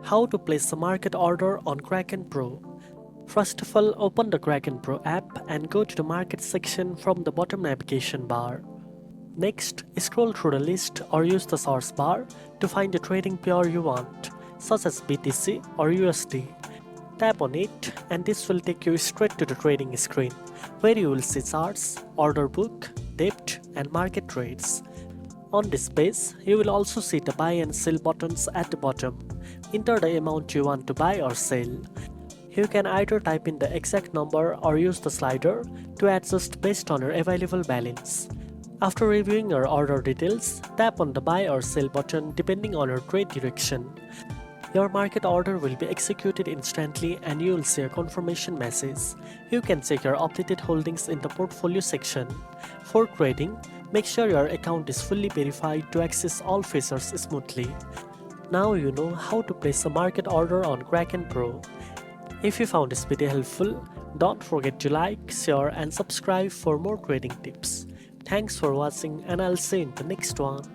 How to place a market order on Kraken Pro. First of all, open the Kraken Pro app and go to the market section from the bottom navigation bar. Next, scroll through the list or use the source bar to find the trading pair you want, such as BTC or USD. Tap on it and this will take you straight to the trading screen, where you will see charts, order book, depth and market trades. On this page, you will also see the buy and sell buttons at the bottom. Enter the amount you want to buy or sell. You can either type in the exact number or use the slider to adjust based on your available balance. After reviewing your order details, tap on the buy or sell button depending on your trade direction. Your market order will be executed instantly and you will see a confirmation message. You can check your updated holdings in the portfolio section. For trading, make sure your account is fully verified to access all features smoothly. Now you know how to place a market order on Kraken Pro. If you found this video helpful, don't forget to like, share and subscribe for more trading tips. Thanks for watching and I'll see you in the next one.